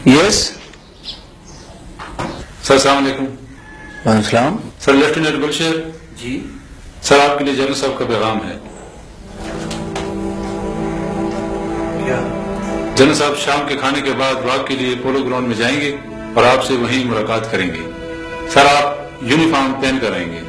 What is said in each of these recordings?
Yes sir अस्सलाम वालेकुम। वालेकुम। सर लेफ्टिनेंट गुलशेर जी सर, आपके लिए जनरल साहब का पैगाम है। क्या? जनरल साहब शाम के खाने के बाद वॉक के लिए पोलो ग्राउंड में जाएंगे और आपसे वहीं मुलाकात करेंगे। सर आप यूनिफॉर्म पहन कर आएंगे।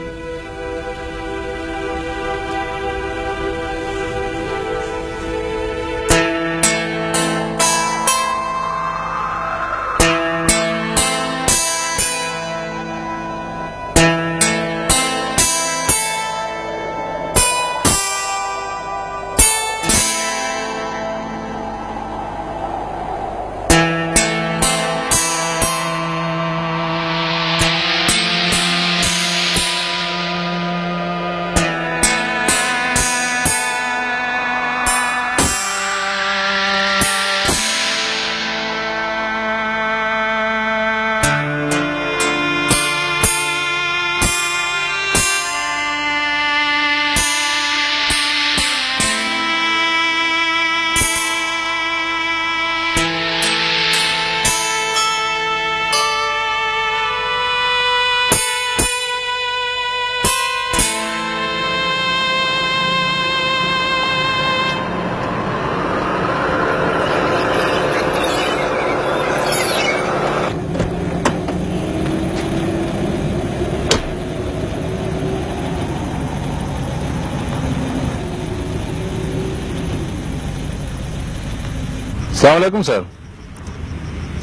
अस्सलाम वालेकुम सर।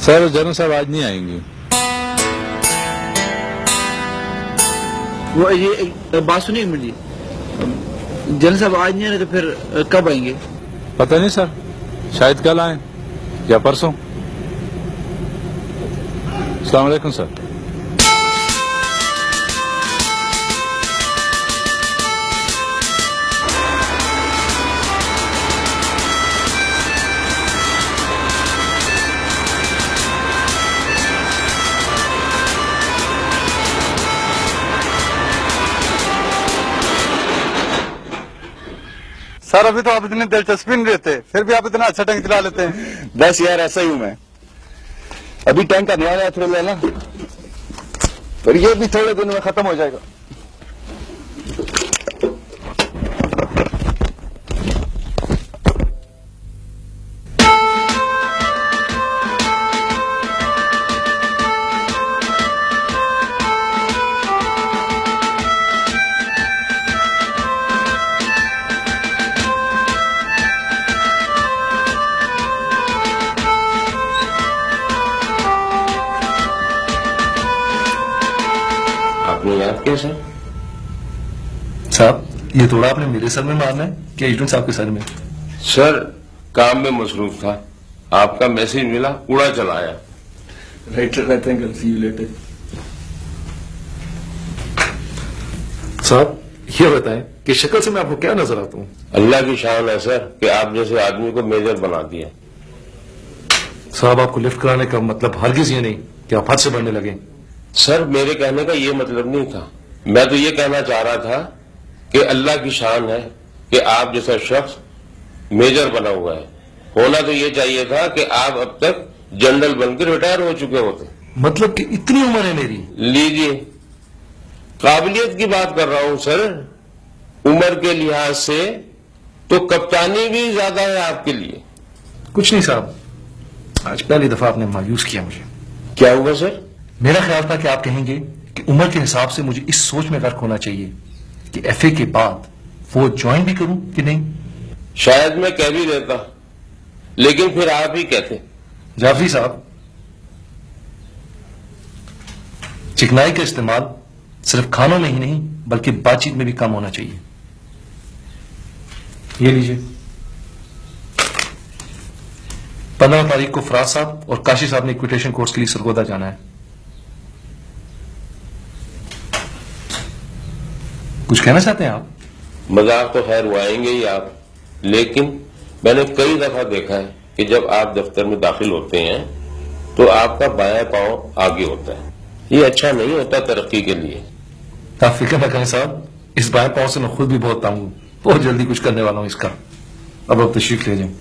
सर जनरल साहब आज नहीं आएंगे। वो ये बात सुनिए एक मिनट। जनरल साहब आज नहीं आ रहे तो फिर कब आएंगे? पता नहीं सर, शायद कल आए या परसों। अस्सलाम वालेकुम सर। सर अभी तो आप इतनी दिलचस्पी नहीं लेते, फिर भी आप इतना अच्छा टैंक चला लेते हैं। बस यार ऐसा ही हूं मैं। अभी टैंक का नया थ्रिल है ना, पर ये भी थोड़े दिनों में खत्म हो जाएगा। आपने याद किया सर? साहब ये थोड़ा आपने मेरे सर में मारना है कि एजेंट साहब के सर में? सर काम में मसरूफ था, आपका मैसेज मिला, उड़ा चला आया। राइट रहते हैं, सी यू लेटर। साहब ये बताएं कि शक्ल से मैं आपको क्या नजर आता हूँ? अल्लाह की शान है सर कि आप जैसे आदमी को मेजर बना दिया। साहब आपको लिफ्ट कराने का मतलब हरगिज ये नहीं कि आप हद से बढ़ने लगे। सर मेरे कहने का ये मतलब नहीं था, मैं तो ये कहना चाह रहा था कि अल्लाह की शान है कि आप जैसा शख्स मेजर बना हुआ है। होना तो ये चाहिए था कि आप अब तक जनरल बनकर रिटायर हो चुके होते। मतलब कि इतनी उम्र है मेरी? लीजिए, काबिलियत की बात कर रहा हूं सर। उम्र के लिहाज से तो कप्तानी भी ज्यादा है आपके लिए। कुछ नहीं साहब, आज पहली दफा आपने मायूस किया मुझे। क्या हुआ सर? मेरा ख्याल था कि आप कहेंगे कि उम्र के हिसाब से मुझे इस सोच में गर्क होना चाहिए कि एफए के बाद फौज ज्वाइन भी करूं कि नहीं। शायद मैं कह भी देता, लेकिन फिर आप ही कहते। जाफरी साहब, चिकनाई का इस्तेमाल सिर्फ खानों में ही नहीं बल्कि बातचीत में भी कम होना चाहिए। ये लीजिए, 15 तारीख को फराज साहब और काशी साहब ने इक्विटेशन कोर्स के लिए सरगोदा जाना है। कुछ कहना चाहते हैं आप? मजाक तो खैर उड़ाएंगे ही आप, लेकिन मैंने कई दफा देखा है कि जब आप दफ्तर में दाखिल होते हैं तो आपका बायां पांव आगे होता है। ये अच्छा नहीं होता तरक्की के लिए। आप फिक्र न करें साहब, इस बाएं पांव से मैं खुद भी बहुत तंग हूं, बहुत जल्दी कुछ करने वाला हूं इसका। अब तशरीफ ले जाएं।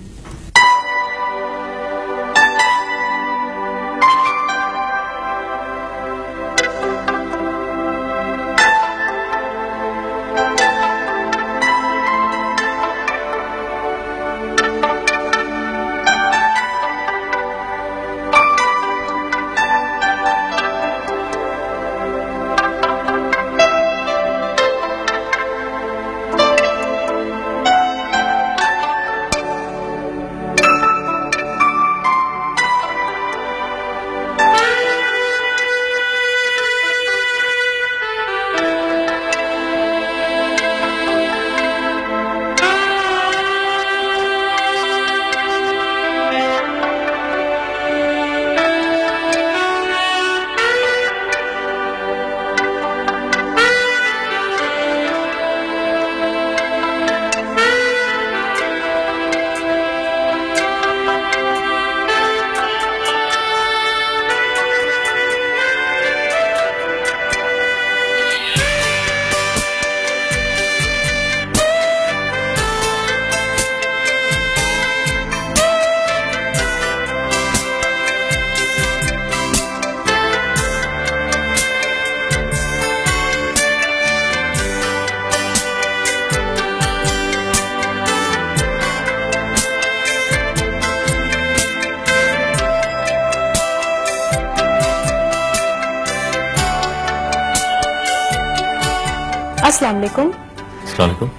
अस्सलाम वालेकुम। अस्सलाम वालेकुम।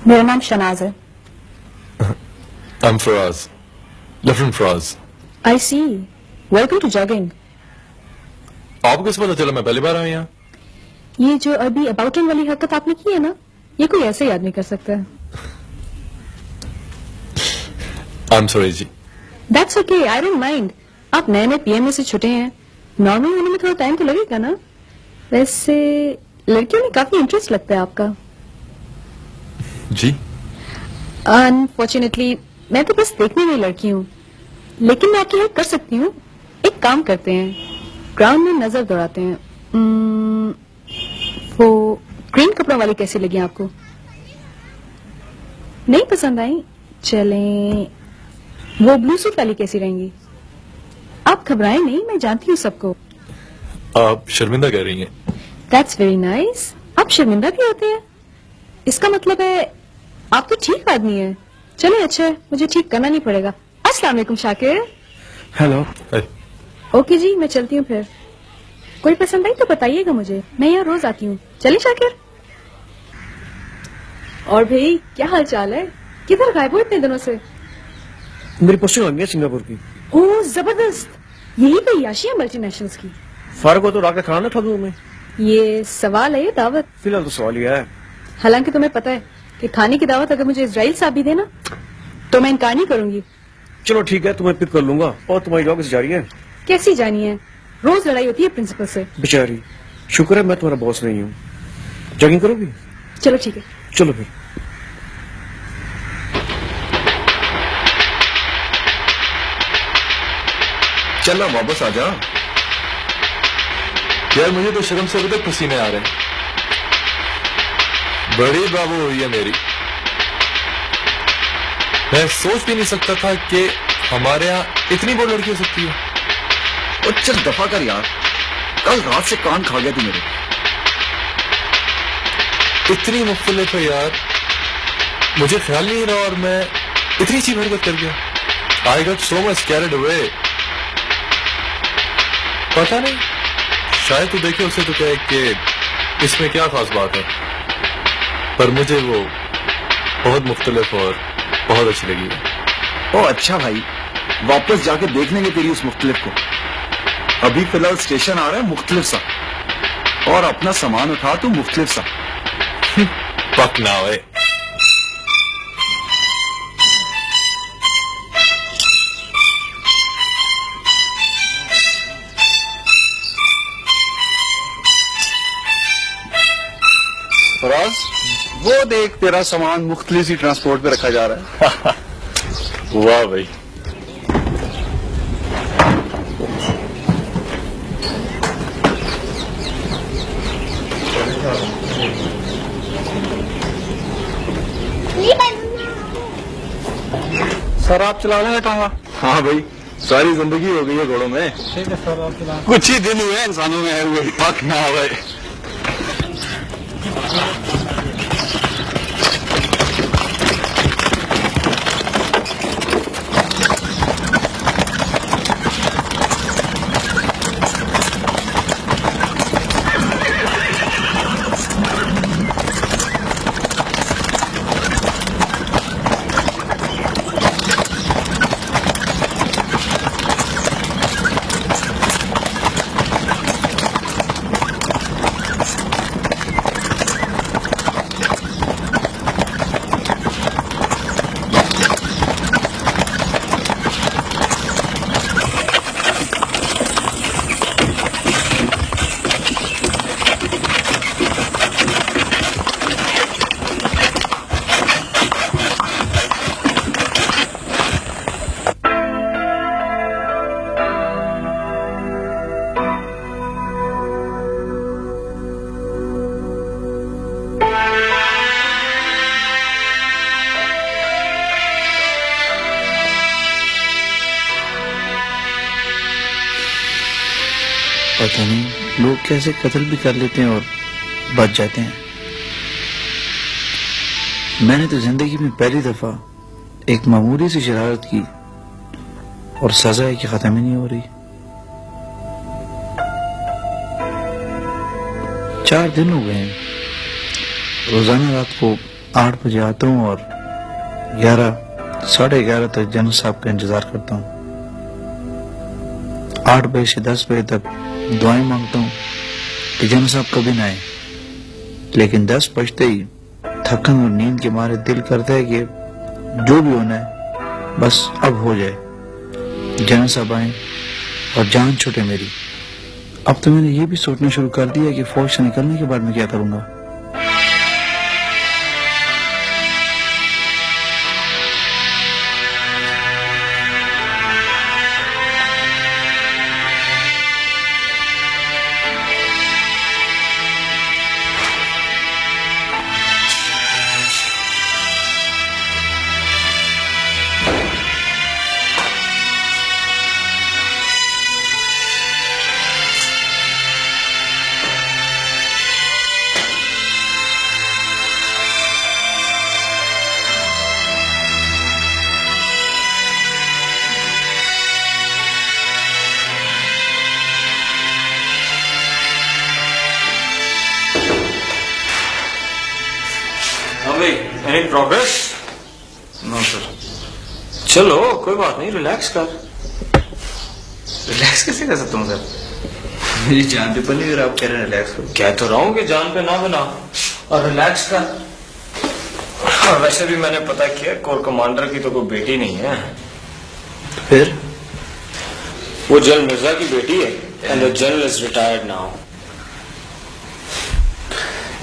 मेरा नाम शनाज है। I'm Faraz. Different Faraz. I see. Welcome to jogging. आपको किस पता चला मैं पहली बार आया यहाँ? ये जो अभी अबाउटिंग वाली हरकत आपने की है ना, ये कोई ऐसे ही आदमी कर सकता है। I'm sorry जी। That's okay, I don't mind. आप नए नए पीएमए से छुटे हैं, नॉर्मल होने में थोड़ा टाइम तो लगेगा ना। वैसे लड़कियों में काफी इंटरेस्ट लगता है आपका। जी? अनफॉर्चुनेटली मैं तो बस देखने में लड़की हूँ, लेकिन मैं आपकी हेल्प कर सकती हूँ। एक काम करते हैं, ग्राउंड में नजर दौड़ाते हैं। वो ग्रीन कपड़ों वाली कैसी लगी आपको? नहीं पसंद आई? चलें वो ब्लू सूट वाली कैसी रहेंगी? आप घबराएं नहीं, मैं जानती हूँ सबको। आप शर्मिंदा कह रही हैं? That's very nice. आप शर्मिंदा भी होते हैं, इसका मतलब है आप तो ठीक आदमी हैं। चलिए अच्छा है, मुझे ठीक करना नहीं पड़ेगा। अस्सलाम वालेकुम शाकिर। हेलो। ओके जी, मैं चलती हूँ फिर। कोई पसंद आई तो बताइएगा मुझे, मैं यहाँ रोज आती हूँ। चलिए शाकिर। और भाई क्या हाल चाल है? किधर गायब हो इतने दिनों से? मेरी पोस्टिंग लग गई है सिंगापुर की। ओह जबरदस्त, यही तो याशी है मल्टीनेशनल्स की। फारूक हो तो रात का खाना था दूर में। ये सवाल है, ये दावत? फिलहाल तो सवाल ही है। हालांकि तुम्हें पता है कि खाने की दावत अगर मुझे इजराइल साहब भी देना तो मैं इनकार नहीं करूंगी। चलो ठीक है, तुम्हें पिक कर लूंगा। और तुम्हारी जॉब कैसी जा रही है? कैसी जानी है, रोज लड़ाई होती है प्रिंसिपल से। बेचारी, शुक्र है मैं तुम्हारा बॉस नहीं हूँ। जॉगिंग करोगी? चलो ठीक है। चलो फिर। चल वापस आ जा यार, मुझे तो शर्म से अभी तक पसीने आ रहे हैं। बड़ी बाबू हुई है मेरी। मैं सोच भी नहीं सकता था कि हमारे यहाँ इतनी बड़ी लड़की हो सकती है। और चल दफा कर यार, कल रात से कान खा गया तू मेरे। इतनी मुख्तलिफ है यार, मुझे ख्याल नहीं रहा और मैं इतनी अच्छी हरकत कर गया। I got so much carried away. पता नहीं, शायद तू देखे उसे तो कहे कि इसमें क्या खास बात है, पर मुझे वो बहुत मुख्तलिफ और बहुत अच्छी लगी है। ओ अच्छा भाई, वापस जाके देख लेंगे तेरी उस मुख्तलिफ को। अभी फिलहाल स्टेशन आ रहा है मुख्तलिफ सा, और अपना सामान उठा तू मुख्तलिफ सा। पक ना होए। फराज, वो देख तेरा सामान मुख्तलिफ सी ट्रांसपोर्ट पे रखा जा रहा है। वाह भाई। सर आप चला लेंगे टांगा? हाँ भाई, सारी जिंदगी हो गई है घोड़ों में। ठीक है सर, आप चला। कुछ ही दिन हुए इंसानों में है हुए। पक ना होए। पता नहीं लोग कैसे कत्ल भी कर लेते हैं और बच जाते हैं। मैंने तो जिंदगी में पहली दफा एक मामूली सी शरारत की और सजा है कि खत्म ही नहीं हो रही। 4 दिन हो गए हैं, रोजाना रात को 8 बजे आता हूँ और 11, 11:30 तक जनरल साहब का इंतजार करता हूँ। 8 बजे से 10 बजे तक दुआएं मांगता हूँ कि जनरल साहब कभी ना आए, लेकिन 10 बजते ही थकन और नींद के मारे दिल करता है कि जो भी होना है बस अब हो जाए, जनरल साहब आए और जान छूटे मेरी। अब तो मैंने ये भी सोचना शुरू कर दिया कि फौज से निकलने के बाद मैं क्या करूंगा। Any progress? No sir. चलो कोई बात नहीं, रिलैक्स कर। रिलैक्स कैसे कर सकता हूँ सर? मेरी जान पे बनी, आप कह रहे हैं रिलैक्स करो। कह तो रहा हूँ कि जान पे ना बना और रिलैक्स कर। और वैसे भी मैंने पता किया कोर कमांडर की तो कोई बेटी नहीं है। फिर वो जनरल मिर्जा की बेटी है and the general is retired now.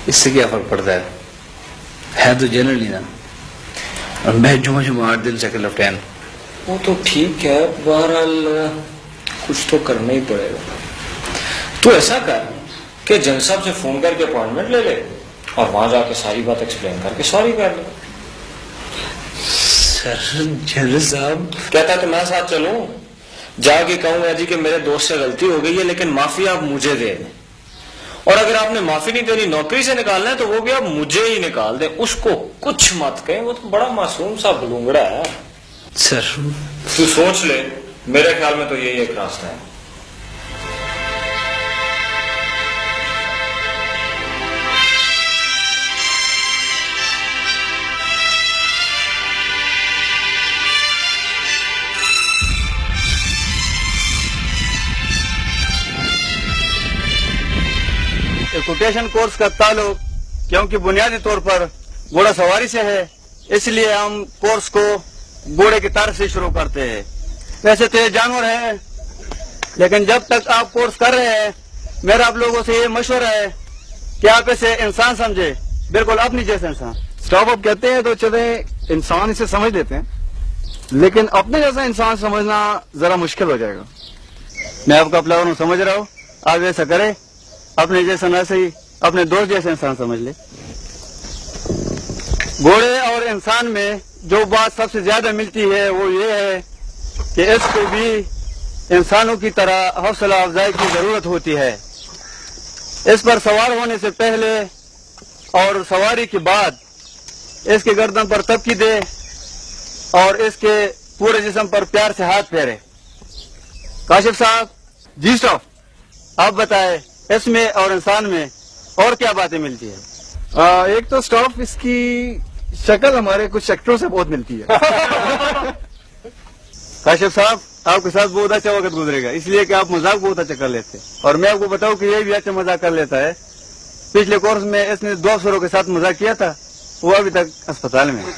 इससे क्या फर्क पड़ता है तो जनरल ही ना, और मैं जुमा 8 दिन से लेफ्टिनेंट। वो तो ठीक है, बहरहाल कुछ तो करना ही पड़ेगा। तू ऐसा कर कि जनरल साहब से फोन करके अपॉइंटमेंट ले ले और वहां जाके सारी बात एक्सप्लेन करके सॉरी कर ले। सर जनरल साहब कहता है तो मैं साथ चलूं, जाके कहूंगा जी कि मेरे दोस्त से गलती हो गई है लेकिन माफी आप मुझे दे दें, और अगर आपने माफी नहीं देनी, नौकरी से निकालना है तो वो भी आप मुझे ही निकाल दें, उसको कुछ मत कहें। वो तो बड़ा मासूम सा बलूंगड़ा है। सर तू सोच ले, मेरे ख्याल में तो यही एक रास्ता है। कोटेशन कोर्स का ताल्लुक क्योंकि बुनियादी तौर पर घोड़ा सवारी से है, इसलिए हम कोर्स को घोड़े की तरफ से शुरू करते हैं। वैसे तो ये जानवर है, लेकिन जब तक आप कोर्स कर रहे हैं मेरा आप लोगों से ये मशवरा है कि आप इसे इंसान समझे, बिल्कुल अपनी जैसे इंसान। स्टॉप अप कहते हैं तो चले इंसान इसे समझ लेते हैं, लेकिन अपने जैसा इंसान समझना जरा मुश्किल हो जाएगा। मैं आपका प्लान समझ रहा हूँ, आप ऐसा करें, अपने जैसा न सही अपने दोस्त जैसे इंसान समझ ले। घोड़े और इंसान में जो बात सबसे ज्यादा मिलती है वो ये है कि इसको भी इंसानों की तरह हौसला अफजाई की जरूरत होती है। इस पर सवार होने से पहले और सवारी के बाद इसके गर्दन पर तबकी दे और इसके पूरे जिस्म पर प्यार से हाथ फेरे। काशिफ साहब। जी स्टॉप। आप बताएं, इसमें और इंसान में और क्या बातें मिलती है? एक तो स्टॉप इसकी शक्ल हमारे कुछ एक्टरों से बहुत मिलती है। काशिफ साहब, आपके साथ बहुत अच्छा वक्त गुजरेगा, इसलिए कि आप मजाक बहुत अच्छा कर लेते हैं, और मैं आपको बताऊं कि ये भी अच्छा मजाक कर लेता है। पिछले कोर्स में इसने 2 अफसरों के साथ मजाक किया था, वो अभी तक अस्पताल में है।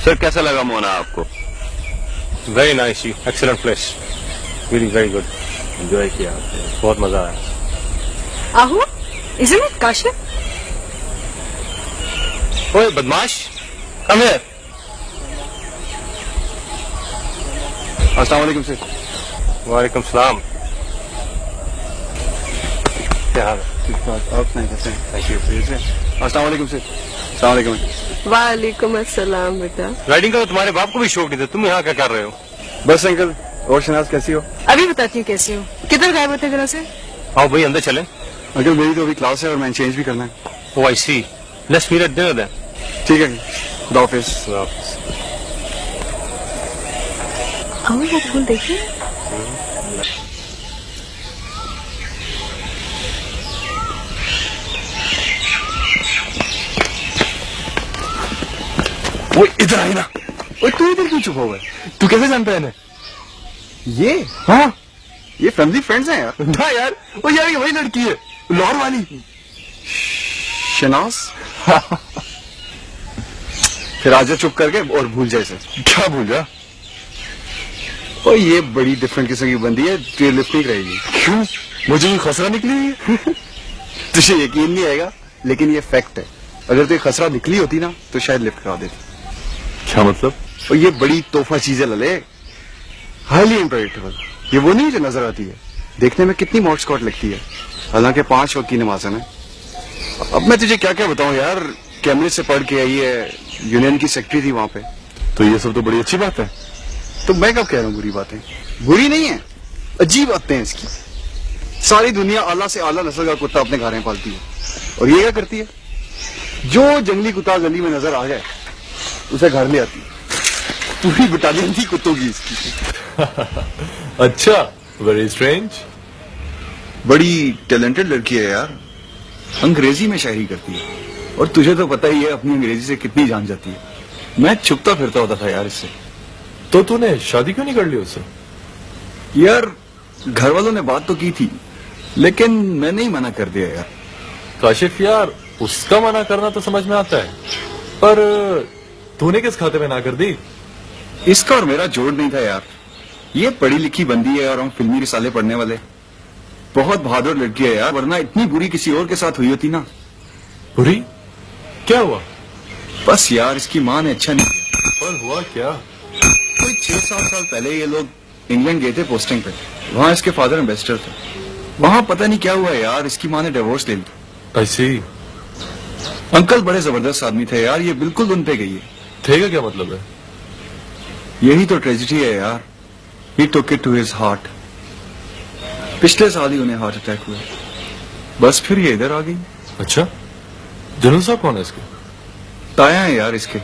सर कैसा लगा मोना आपको? Very nice, excellent place, very very good, enjoy किया, बहुत मजा आया। आहू, isn't it Kashif? ओए बदमाश, कम हियर। अस्सलाम वालेकुम सर। वालेकुम सलाम। क्या हाल है? आप सुनाइए कैसे हैं? Thank you. अस्सलाम वालेकुम सर। अस्सलाम वालेकुम। वालेकुम अस्सलाम बेटा। राइडिंग का तो तुम्हारे बाप को भी शौक नहीं था, तुम यहाँ क्या कर रहे हो? बस अंकल। और शनाज कैसी हो? अभी बताती हूँ कैसी हूँ। किधर गायब होते घर से? आओ भाई अंदर चलें। अंकल मेरी तो अभी क्लास है और मैंने चेंज भी करना है। Oh I see, let's meet at dinner then. ठीक है, खुदा हाफिज। आहू वो फूल देखिए। वो इधर आई ना। ओए तू इधर क्यों छुपा हुआ है? तू कैसे जानता है इन्हें? ये हाँ, ये फैमिली फ्रेंड्स हैं यार। ना यार, वो यार ये वही लड़की है, लाहौर वाली शनाज। फिर आजा चुप करके और भूल जाए सर। क्या भूल जा? और ये बड़ी डिफरेंट किस्म की बंदी है, तेरे लिफ्ट नहीं रहेगी। क्यों? मुझे भी खसरा निकली है। तुझे यकीन नहीं आएगा लेकिन ये फैक्ट है। अगर तुझे खसरा निकली होती ना तो शायद लिफ्ट करा देती। क्या मतलब? और ये बड़ी तोहफा चीज है लले, हाईली इम्प्रेडिक्टेबल। ये वो नहीं जो नजर आती है, देखने में कितनी मॉड स्कॉट लगती है, हालांकि 5 वक्त की नमाज़न है। अब मैं तुझे क्या क्या बताऊं यार, कैमरे से पढ़ के आई है, यूनियन की सेक्रेटरी थी वहां पे। तो ये सब तो बड़ी अच्छी बात है। तो मैं कब कह रहा हूँ बुरी बातें? बुरी नहीं है, अजीब बातें हैं इसकी। सारी दुनिया आला से आला नस्ल का कुत्ता अपने घर में पालती है और ये क्या करती है, जो जंगली कुत्ता गली में नजर आ जाए उसे घर ले आती है। पूरी बटालियन थी कुत्तों की इसकी। अच्छा, वेरी स्ट्रेंज। बड़ी टैलेंटेड लड़की है यार, अंग्रेजी में शायरी करती है और तुझे तो पता ही है अपनी अंग्रेजी से कितनी जान जाती है। मैं छुपता फिरता होता था यार इससे। तो तूने शादी क्यों नहीं कर ली उससे? यार घर वालों ने बात तो की थी लेकिन मैंने ही मना कर दिया यार। काशिफ यार, उसका मना करना तो समझ में आता है, पर तूने किस खाते में ना कर दी? इसका और मेरा जोड़ नहीं था यार। ये पढ़ी लिखी बंदी है और हम फिल्मी रिसाले पढ़ने वाले। बहुत बहादुर लड़की है यार, वरना इतनी बुरी किसी और के साथ हुई होती ना। बुरी? क्या हुआ? बस यार इसकी माँ ने अच्छा नहीं किया। पर हुआ क्या? कोई 6-7 साल पहले ये लोग इंग्लैंड गए थे पोस्टिंग पे। वहां इसके फादर एम्बेसडर थे। वहां पता नहीं क्या हुआ यार, इसकी माँ ने डिवोर्स ले लिया। ऐसी? अंकल बड़े जबरदस्त आदमी थे यार, ये बिल्कुल उन पे गई है। थे का क्या मतलब है? यही तो ट्रेजेडी है यार। He took it to his heart. पिछले साल ही उन्हें हार्ट अटैक हुआ, बस फिर ये इधर आ गई। अच्छा, जनरल साहब कौन है इसके? ताया है यार इसके,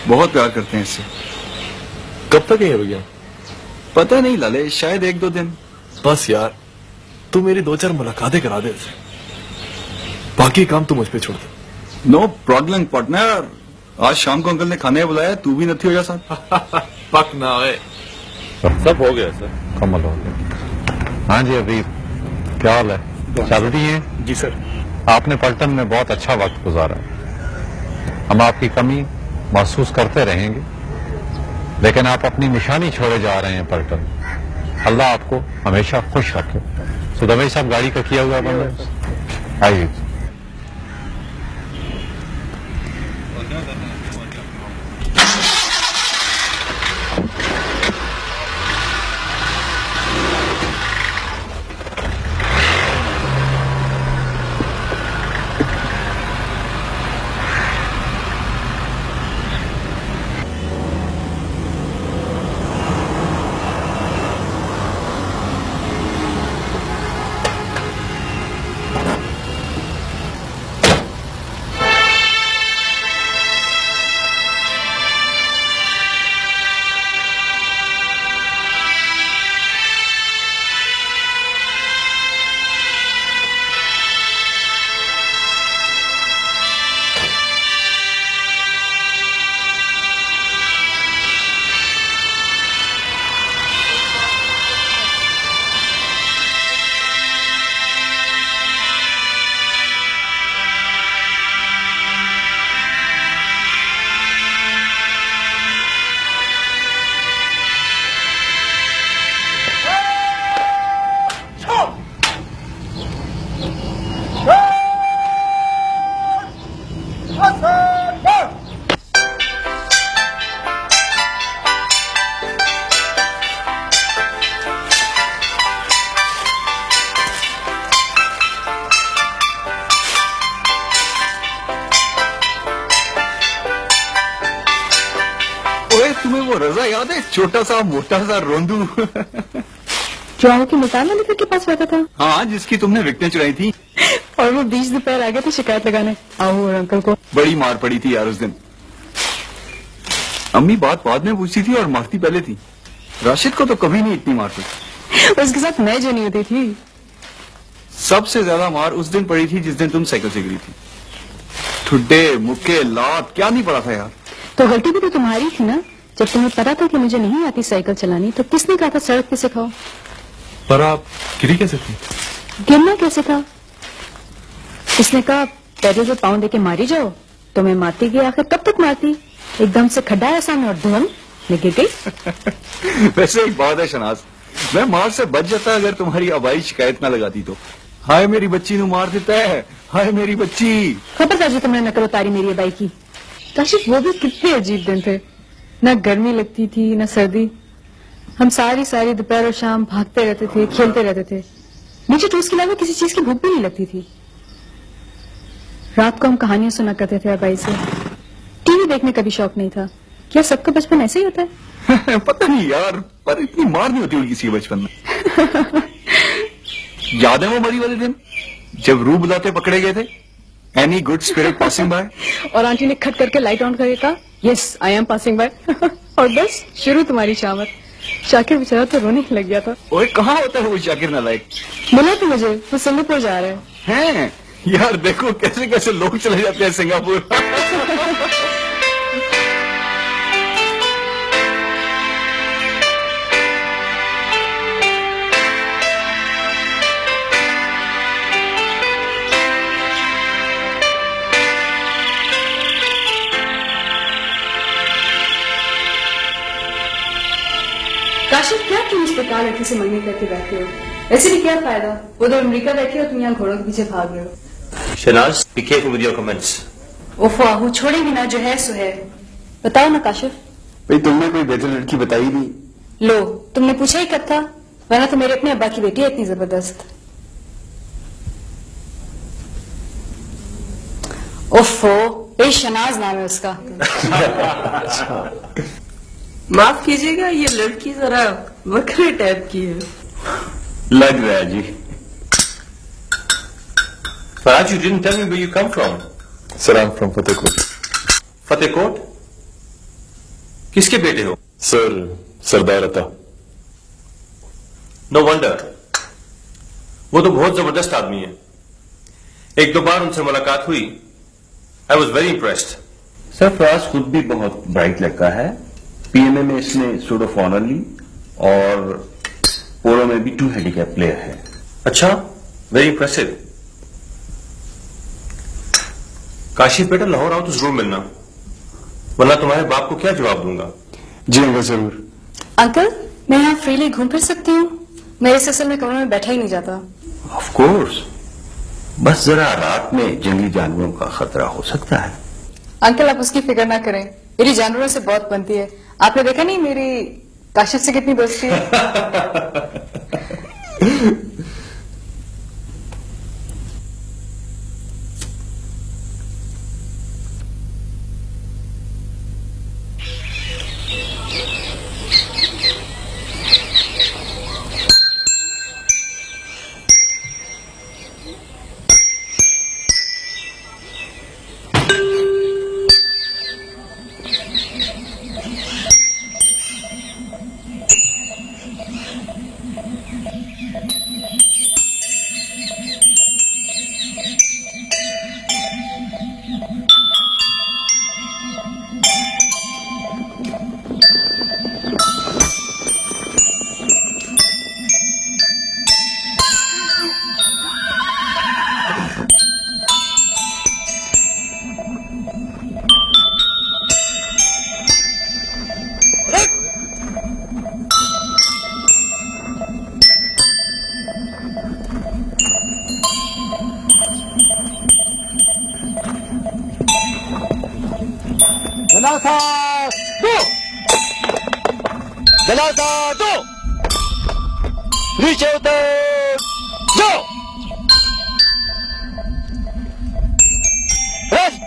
बहुत प्यार करते हैं इससे। कब तक है भैया? पता नहीं लाले, शायद 1-2 दिन। बस यार, तू मेरी 2-4 मुलाकातें करा दे उसे, बाकी काम तू मुझ पे छोड़ दे। No problem partner. आज शाम को अंकल ने खाने बुलाया, तू भी नथी हो जा साथ। पक ना है। सब हो गया सर। कमल हो गया। हाँ जी अबीब, क्या हाल है? चल रही है? जी सर। आपने पलटन में बहुत अच्छा वक्त गुजारा। हम आपकी कमी महसूस करते रहेंगे, लेकिन आप अपनी निशानी छोड़े जा रहे हैं पलटन। अल्लाह आपको हमेशा खुश रखे। सुदमई साहब गाड़ी का किया हुआ बंद। आइए। ओए, तुम्हें वो रजा याद है, छोटा सा मोटा सा रोंदू? क्या हो कि मुल्तान वाले के पास बैठा था? हाँ, जिसकी तुमने विकटें चुराई थी। और वो बीच दोपहर आ गए थे शिकायत लगाने आओ और अंकल को। बड़ी मार पड़ी थी यार उस दिन। अम्मी बात बाद में पूछती थी और मारती पहले थी। राशिद को तो कभी नहीं इतनी मार पड़ी। उसके साथ मैं जो नहीं होती थी। सबसे ज्यादा मार उस दिन पड़ी थी जिस दिन तुम साइकिल से गिरी थी। ठुड्डे मुक्के लात क्या नहीं पड़ा था यार। तो गलती भी तो तुम्हारी थी ना। जब तुम्हें पता था कि मुझे नहीं आती साइकिल चलानी तो किसने कहा था सड़क पे सिखाओ? पर आप गिरी कैसे थी? गिरना कैसे था? उसने कहा पैदल पे पाँव देके मारी जाओ तो मैं मारती गई। आखिर कब तक मारती? एकदम से खड्डा है सामने और धुन मैं गिर गई। वैसे एक बात है शनाज, मैं मार से बच जाता अगर तुम्हारी आबाई शिकायत ना लगाती तो। हाय मेरी बच्ची नु मार देता है, हाय मेरी बच्ची। खबर जो तुमने नकल उतारी मेरी अबाई की। काशिफ वो भी कितने अजीब दिन थे। न गर्मी लगती थी न सर्दी। हम सारी सारी दोपहर और शाम भागते रहते थे, खेलते रहते थे। मुझे टोस्ट के अलावा किसी चीज की भूख भी नहीं लगती थी। रात को हम कहानियां सुना करते थे अबाई से। टीवी देखने का भी शौक नहीं था। क्या सबका बचपन ऐसे ही होता है? पता नहीं यार, पर इतनी मार नहीं होती होगी किसी के बचपन में। याद है वो मरी वाले दिन जब रू बुलाते पकड़े गए थे? Any good spirit passing by? और आंटी ने खट करके लाइट ऑन करके कहा yes I am passing by. और बस शुरू तुम्हारी शामत। शाकिर बेचारा तो रोने ही लग गया था। ओए कहाँ होता है वो शाकिर नालायक? मिला तो मुझे वो सिंगापुर जा रहे हैं। यार देखो कैसे कैसे लोग चले जाते हैं सिंगापुर। काशिफ क्या तुम इस प्रकार लड़की से मंगनी करके बैठे हो? ऐसे भी क्या फायदा? वो तो अमेरिका बैठी हो, तुम यहाँ घोड़ों के पीछे भाग रहे हो। Shahnaz, be careful with your comments. ओफो आहू छोड़ेगी ना, जो है सो है। बताओ ना काशिफ। भाई तुमने कोई बेहतर लड़की बताई नहीं। लो तुमने पूछा ही कब था? वरना तो मेरे अपने अब्बा की बेटी है इतनी जबरदस्त। ओफो ये शनाज नाम है उसका। माफ कीजिएगा, ये लड़की जरा वक्रे टाइप की है। लग रहा है जी। Faraj, you didn't tell me where you come from. Sir, I'm from Fatehkot. फतेहकोट? किसके बेटे हो? Sir, Sardar Ata. No wonder. वो तो बहुत जबरदस्त आदमी है। एक दो बार उनसे मुलाकात हुई। I was very impressed. Sir Faraz खुद भी बहुत ब्राइट लड़का है। पीएमए में इसने सूट ऑफ ऑनर ली और पोलो में भी 2 हैंडीकैप प्लेयर है। अच्छा, वेरी इम्प्रेसिव। काशिफ बेटा लाहौर आओ तो जरूर मिलना, वरना तुम्हारे बाप को क्या जवाब दूंगा। जी अंकल जरूर। अंकल मैं यहाँ फ्रीली घूम फिर सकती हूँ? मेरे इस असल में कमरे में बैठा ही नहीं जाता। ऑफ कोर्स, बस जरा रात में जंगली जानवरों का खतरा हो सकता है। अंकल आप उसकी फिक्र ना करें, मेरी जानवरों से बहुत बनती है। आपने देखा नहीं मेरी काशिफ से कितनी दोस्ती है। जनासा दो, जनासा दो, नीचे उतर जाओ। रेस्ट।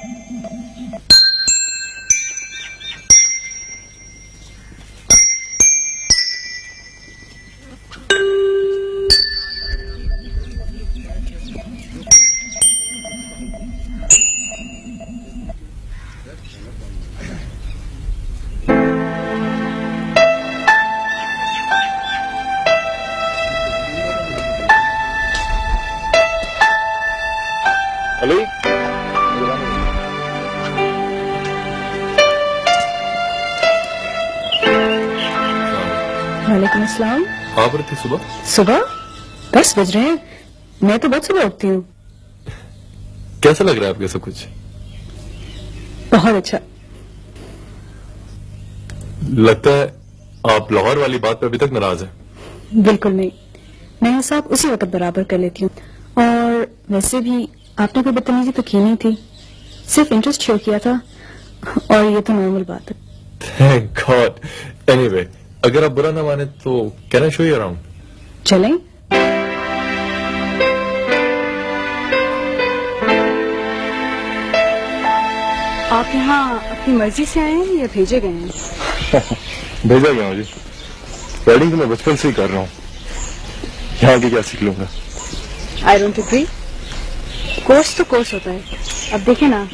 अली, वालेकुम अस्सलाम। आप रही थी सुबह? सुबह 10 बज रहे हैं। मैं तो बहुत सुबह उठती हूँ। कैसा लग रहा है आपके सब कुछ? बहुत अच्छा। लगता है आप लाहौर वाली बात पे अभी तक नाराज हैं। बिल्कुल नहीं, मैं हिसाब उसी वक्त बराबर कर लेती हूँ। और वैसे भी आपने कोई बदतमीजी तो की नहीं थी, सिर्फ इंटरेस्ट शो किया था, और ये तो नॉर्मल बात है। Thank God. एनीवे, अगर आप बुरा ना माने तो can I show you around? चलें? आप यहाँ अपनी मर्जी से आए हैं या भेजे गए हैं? भेजा गया हूँ जी। राइडिंग तो मैं बचपन से ही कर रहा हूँ, यहाँ की क्या सीख लूंगा। I don't agree. कोर्स तो कोर्स होता है। अब देखें ना,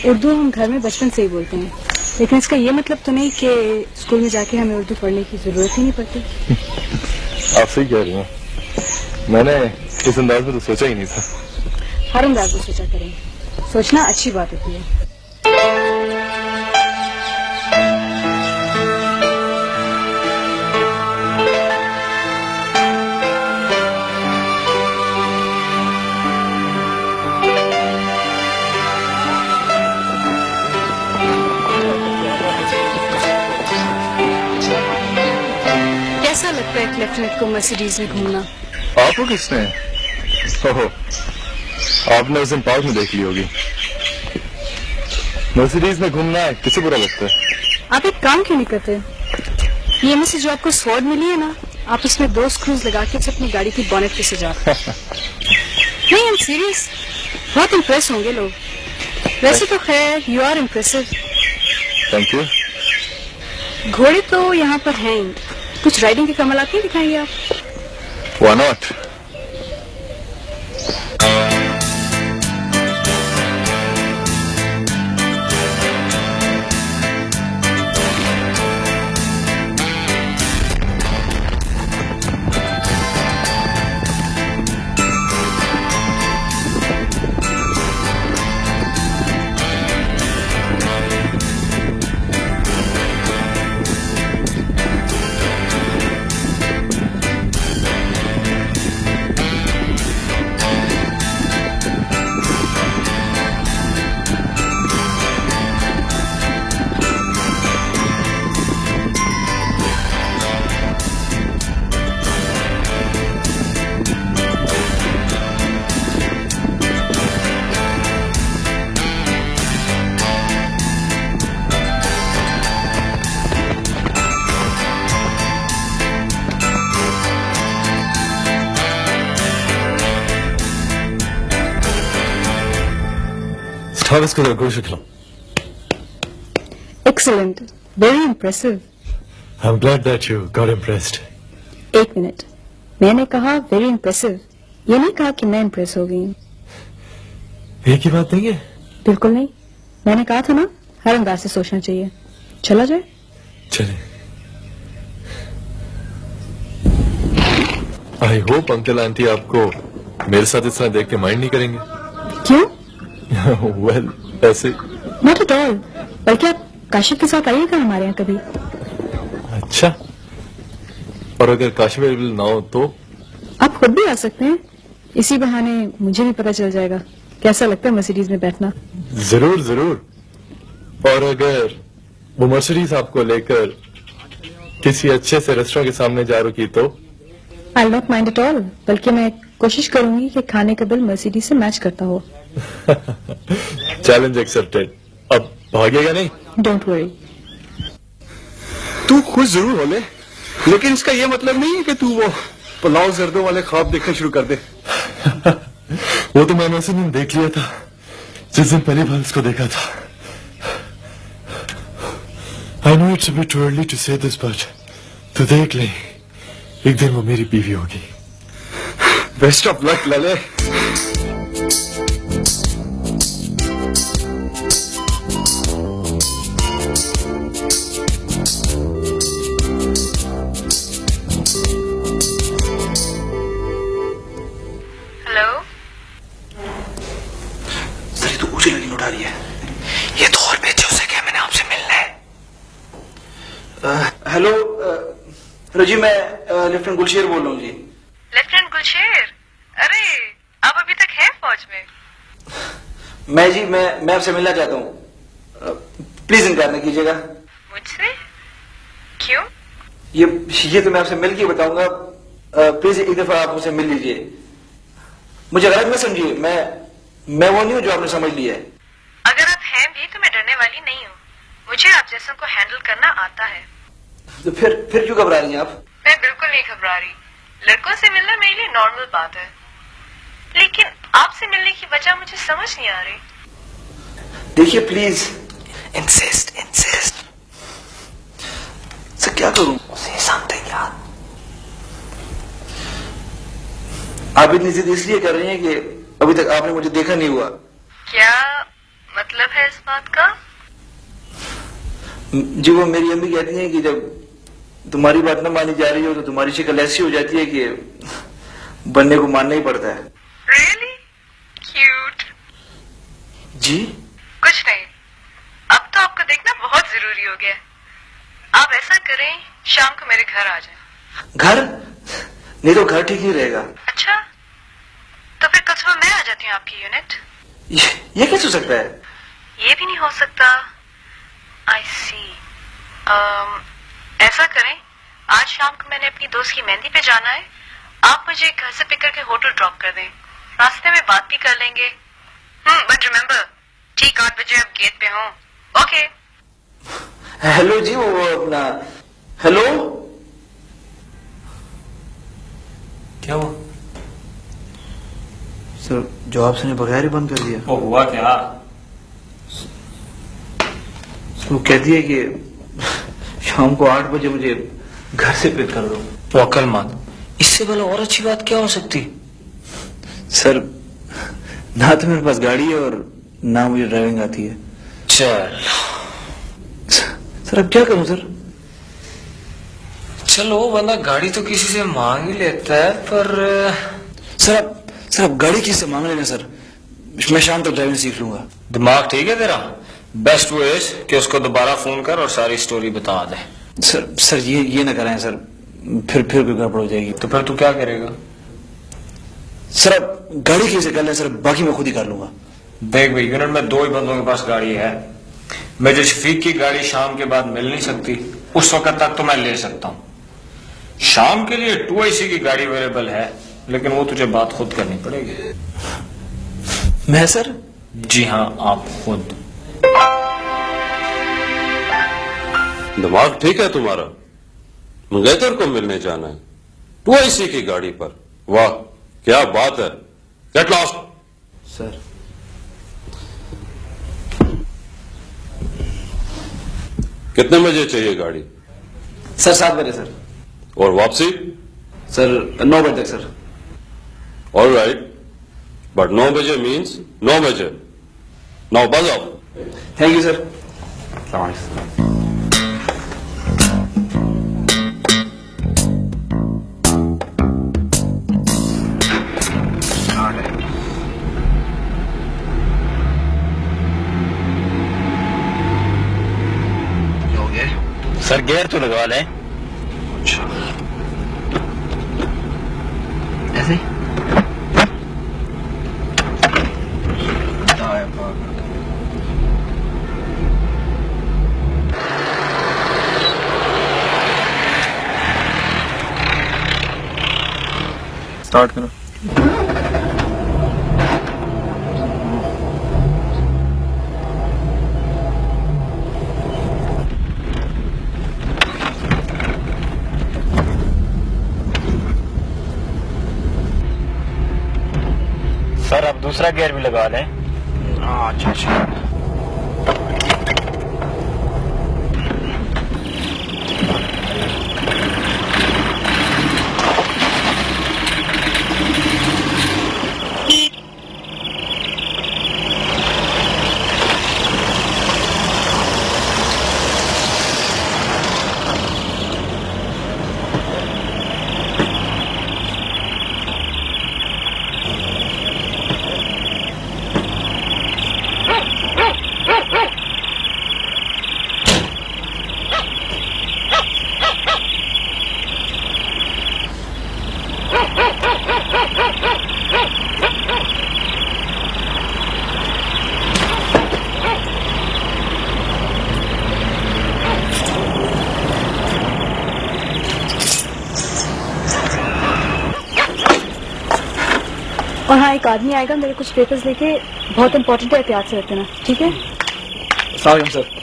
उर्दू हम घर में बचपन से ही बोलते हैं, लेकिन इसका ये मतलब तो नहीं कि स्कूल में जाके हमें उर्दू पढ़ने की जरूरत ही नहीं पड़ती। आप सही कह रही हैं, मैंने इस अंदाज में तो सोचा ही नहीं था। हर अंदाज में सोचा करें, सोचना अच्छी बात होती है। कैसा लगता है एक लेफ्टिनेंट को मर्सिडीज में घूमना? आपको किसने? ओहो, आपने उस दिन पार्क में देख ली होगी। मर्सिडीज में घूमना है, किसे बुरा लगता है? आप एक काम क्यों नहीं करते? ये में से जो आपको स्वॉर्ड मिली है ना, आप इसमें 2 स्क्रूज लगा के अपनी गाड़ी की बॉनेट पे सजा। नहीं, आई एम सीरियस, बहुत इम्प्रेस होंगे लोग। वैसे तो खैर you are impressive. Thank you. घोड़े तो यहाँ पर हैं ही, कुछ राइडिंग के कमाल नहीं दिखाएंगे आप? Why not? Start इसको जरा गोश्त खिलाओ। Excellent, very impressive. I'm glad that you got impressed. 1 minute, मैंने कहा very impressive, ये नहीं कहा कि मैं इम्प्रेस हो गई हूँ। एक ही बात नहीं है? बिल्कुल नहीं, मैंने कहा था ना हर अंदाज से सोचना चाहिए। चला जाए? चले। आई होप अंकल आंटी आपको मेरे साथ इस तरह देख के माइंड नहीं करेंगे। क्यों? वेल, ऐसे नॉट एट ऑल, बल्कि आप काशिफ के साथ आइएगा हमारे यहाँ कभी। अच्छा, और अगर काशिफ अवेलेबल ना हो तो? आप खुद भी आ सकते हैं, इसी बहाने मुझे भी पता चल जाएगा कैसा लगता है मर्सिडीज में बैठना। जरूर जरूर। और अगर वो मर्सिडीज आपको लेकर किसी अच्छे से रेस्टोरेंट के सामने जा रुकी तो? आई नॉट माइंड एट ऑल, बल्कि मैं कोशिश करूंगी कि खाने का बिल मर्सिडीज से मैच करता हो। Challenge accepted. अब भागेगा नहीं? Don't worry. तू खुश जरूर हो ले, लेकिन इसका ये मतलब नहीं है कि तू वो पुलाव जर्दों वाले ख्वाब देखना शुरू कर दे। वो तो मैंने उसी दिन देख लिया था जिस दिन पहली बार उसको देखा था। I know it's a bit too early to say this, but तू देख ले, एक दिन वो मेरी बीवी होगी। बेस्ट ऑफ लक लले। उठा रही है। ये तो और भेजो उसे क्या, मैंने आपसे मिलना है। हेलो जी, मैं लेफ्टिनेंट गुलशेर बोल रहा हूँ जी। लेफ्टिनेंट गुलशेर, अरे आप अभी तक हैं फौज में? मैं आपसे मिलना चाहता हूँ, प्लीज इनकार न कीजिएगा। मुझसे? क्यों? ये तो मैं आपसे मिल के बताऊंगा, प्लीज एक दफा आप मुझसे मिल लीजिए। मुझे गलत मत समझिए, मैं वो नहीं हूँ जो आपने समझ लिया है। अगर आप हैं भी तो मैं डरने वाली नहीं हूँ, मुझे आप जैसों को हैंडल करना आता है। तो फिर क्यों घबरा रही हैं आप? मैं बिल्कुल नहीं घबरा रही, लड़कों से मिलना मेरे लिए नॉर्मल बात है, लेकिन आपसे मिलने की वजह मुझे समझ नहीं आ रही। देखिए प्लीज, इंसिस्ट सर, क्या करूं? Say something यार। आप इतनी जिद इसलिए कर रही हैं कि अभी तक आपने मुझे देखा नहीं हुआ। क्या मतलब है इस बात का? जी वो मेरी अम्मी कहती हैं कि जब तुम्हारी बात न मानी जा रही हो तो तुम्हारी शक्ल ऐसी हो जाती है कि बनने को मानना ही पड़ता है। Really? Cute. जी कुछ नहीं, अब तो आपको देखना बहुत जरूरी हो गया। आप ऐसा करें, शाम को मेरे घर आ जाएं। घर? नहीं तो घर ठीक नहीं रहेगा। अच्छा, तो फिर कल सुबह मैं आ जाती हूँ आपकी यूनिट। ये कैसे हो सकता है? ये भी नहीं हो सकता। I see. ऐसा करें, आज शाम को मैंने अपनी दोस्त की मेहंदी पे जाना है, आप मुझे घर से पिक करके होटल ड्रॉप कर दें, रास्ते में बात भी कर लेंगे। बट रिमेम्बर, ठीक 8 बजे आप गेट पे हो। ओके। हेलो जी, वो अपना हेलो क्या हुआ? सर जवाब सुने बगैर ही बंद कर दिया। वो हुआ क्या? वो कहती है कि शाम को 8 बजे मुझे घर से पिक कर दो। वो अक्लमंद, इससे भला और अच्छी बात क्या हो सकती? सर ना तो मेरे पास गाड़ी है और ना मुझे ड्राइविंग आती है। चल सर अब क्या करूं सर? चलो बंदा गाड़ी तो किसी से मांग ही लेता है, पर सर अब गाड़ी किसी से मांग लेना सर, मैं शाम तक ड्राइविंग सीख लूंगा। दिमाग ठीक है तेरा? बेस्ट वे इज कि उसको दोबारा फोन कर और सारी स्टोरी बता दे। सर ये ना कराएं सर, फिर कोई गड़बड़ हो जाएगी। तो फिर तू क्या करेगा? सर अब गाड़ी किसी से कर लें सर, बाकी मैं खुद ही कर लूंगा। देख भाई, यूनिट में 2 ही बंदों के पास गाड़ी है। मुझे शफीक की गाड़ी शाम के बाद मिल नहीं सकती, उस वक्त तक तो मैं ले सकता हूँ। शाम के लिए 2IC की गाड़ी अवेलेबल है, लेकिन वो तुझे बात खुद करनी पड़ेगी। मैं सर? जी हाँ, आप खुद। दिमाग ठीक है तुम्हारा? मंगेतर को मिलने जाना है 2IC की गाड़ी पर? वाह क्या बात है। Get lost. सर कितने बजे चाहिए गाड़ी? सर 7 बजे सर। और वापसी? सर 9 बजे तक सर। ऑल राइट, बट 9 बजे मीन्स 9 बजे। नाउ बज of. Thank you sir. Sir gear तो लगवा लें। अच्छा ऐसे स्टार्ट करो। दूसरा गियर भी लगा लें। अच्छा अच्छा। और हाँ, एक आदमी आएगा मेरे कुछ पेपर्स लेके, बहुत इंपॉर्टेंट है, एहतियात से रखना, ठीक है? सलाम सर।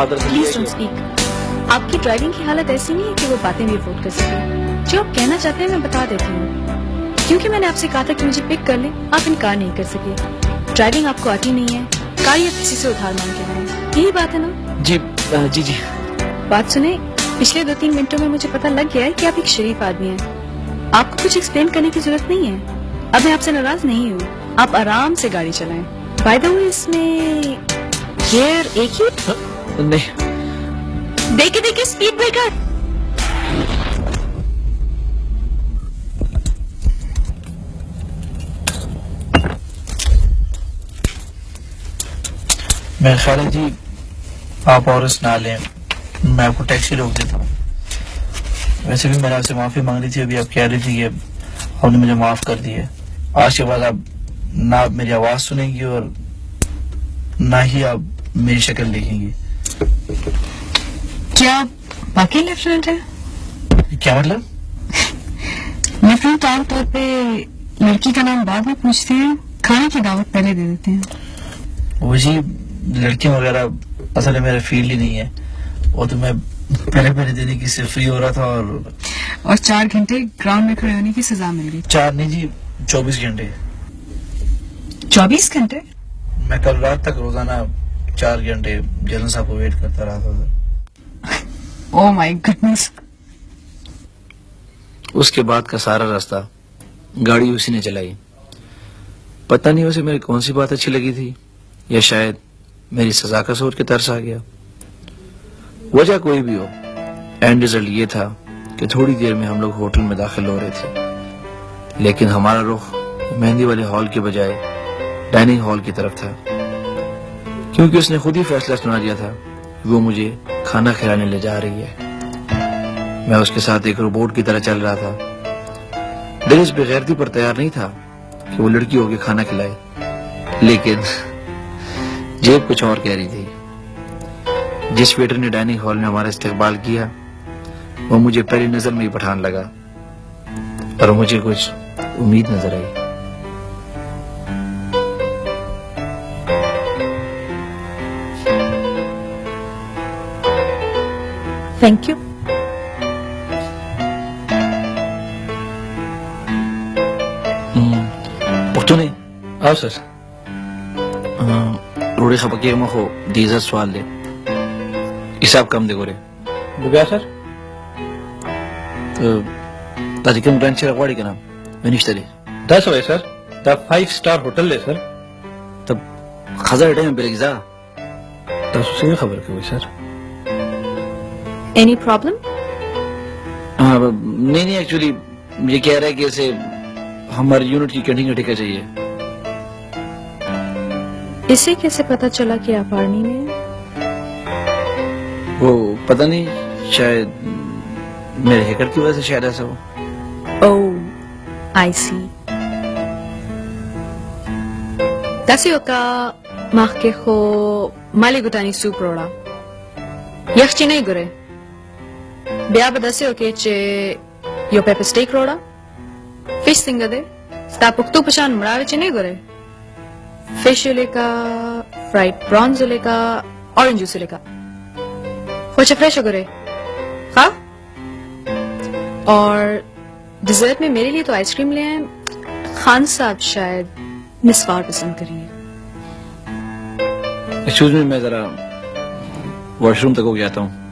Please don't speak. आपकी ड्राइविंग की हालत ऐसी नहीं है कि वो बातें भी अफोर्ड कर सके। जो आप कहना चाहते हैं मैं बता देती हूँ। क्योंकि मैंने आपसे कहा था कि मुझे पिक कर ले, आप इनकार नहीं कर सके। ड्राइविंग आपको आती नहीं है, कार या किसी से उधार मांग के लाए, यही बात है ना? जी जी जी। बात सुने, पिछले 2-3 मिनटों में मुझे पता लग गया है कि आप एक शरीफ आदमी हैं। आपको कुछ एक्सप्लेन करने की जरूरत नहीं है। अब मैं आपसे नाराज नहीं हूँ, आप आराम से गाड़ी चलाएं। बाय द वे, इसमें गियर एक ही? नहीं। देखिए स्पीड ब्रेकर। मेरा ख्याल है जी आप और इस ना लें, मैं आपको टैक्सी रोक देता हूँ। वैसे भी मैंने आपसे माफी मांग ली थी, अभी आप कह रही थी कि आपने मुझे माफ कर दिया। आज के बाद आप ना आप मेरी आवाज सुनेंगी और ना ही आप मेरी शक्ल देखेंगी। क्या बाकी लेफ्टिनेंट है? क्या मतलब? लेफ्टिनेंट आमतौर पे लड़की का नाम बाद में पूछते हैं, खाने की दावत पहले दे देते हैं। वो जी लड़कियां वगैरह असल में मेरा फील्ड ही नहीं है। वो तो मैं पहले दिन की से फ्री हो रहा था और 4 घंटे ग्राउंड में खड़े होने की सजा मिल गई। 4 नहीं जी, 24 घंटे। 24 घंटे? मैं कल रात तक रोजाना 4 घंटे जनरल साहब को वेट करता रहा था। Oh my goodness. उसके बाद का सारा रास्ता गाड़ी उसी ने चलाई। पता नहीं उसे मेरी कौन सी बात अच्छी लगी थी, या शायद मेरी सजा का सोच के तरस आ गया। वजह कोई भी हो, एंड रिजल्ट ये था कि थोड़ी देर में हम लोग होटल में दाखिल हो रहे थे, लेकिन हमारा रुख मेहंदी वाले हॉल के बजाय डाइनिंग हॉल की तरफ था, क्योंकि उसने खुद ही फैसला सुना दिया था वो मुझे खाना खिलाने ले जा रही है। मैं उसके साथ एक रोबोट की तरह चल रहा था। दिल इस बेगैरती पर तैयार नहीं था कि वो लड़की होके खाना खिलाए, लेकिन जेब कुछ और कह रही थी। जिस वेटर ने डाइनिंग हॉल में हमारा इस्तेकबाल किया वो मुझे पहली नजर में ही पठान लगा और मुझे कुछ उम्मीद नजर आई। Thank you. पुख्तूनी आओ सर। रोड़ी खपके मखो दीजा सवाल ले हिसाब कम देखो रे बुगा सर। तो ताजिकम ग्रांड शेर अकवाड़ी का नाम विनिश्तरी 10 हुए सर। द 5 स्टार होटल ले सर। तब खजा रेटे में बेलगिजा 10 से खबर क्यों सर? Any problem? नहीं एक्चुअली ये कह रहा है कि ऐसे हमारी यूनिट की कटिंग का ठेका चाहिए। इसे कैसे पता चला कि आप आर्मी में हैं? वो पता नहीं, शायद मेरे हैकर की वजह से शायद ऐसा हो। ओह I C. Tasioka mahkeho mali gutani suproda. Yachchi nahi gore. Biaba dasioke che yo pepper steak roda. Fish singade. Sta puktu pashan mrave che nahi gore. Fish uleka, fried prawns uleka, orange juice uleka. Hocha fresh gore. हाँ? और dessert में मेरे लिए तो ice cream ले आए। खान साहब शायद मिसवार पसंद करेंगे। एक्सक्यूज मी, मैं जरा वॉशरूम तक हो जाता हूँ।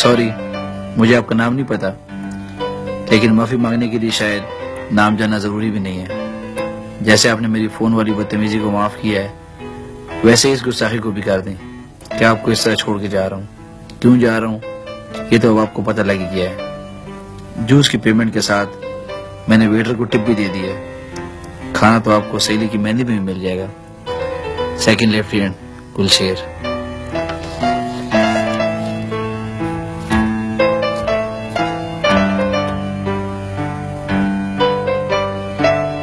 सॉरी, मुझे आपका नाम नहीं पता, लेकिन माफी मांगने के लिए शायद नाम जानना जरूरी भी नहीं है। जैसे आपने मेरी फोन वाली बदतमीजी को माफ किया है, वैसे ही इस गुस्ताखी को भी कर दें। क्या आपको इस तरह छोड़ के जा रहा हूँ? क्यों जा रहा हूँ ये तो अब आपको पता लग गया है। जूस की पेमेंट के साथ मैंने वेटर को टिप भी दे दी है। खाना तो आपको सहेली की मेहंदी में भी मिल जाएगा। Second lieutenant Gulsher.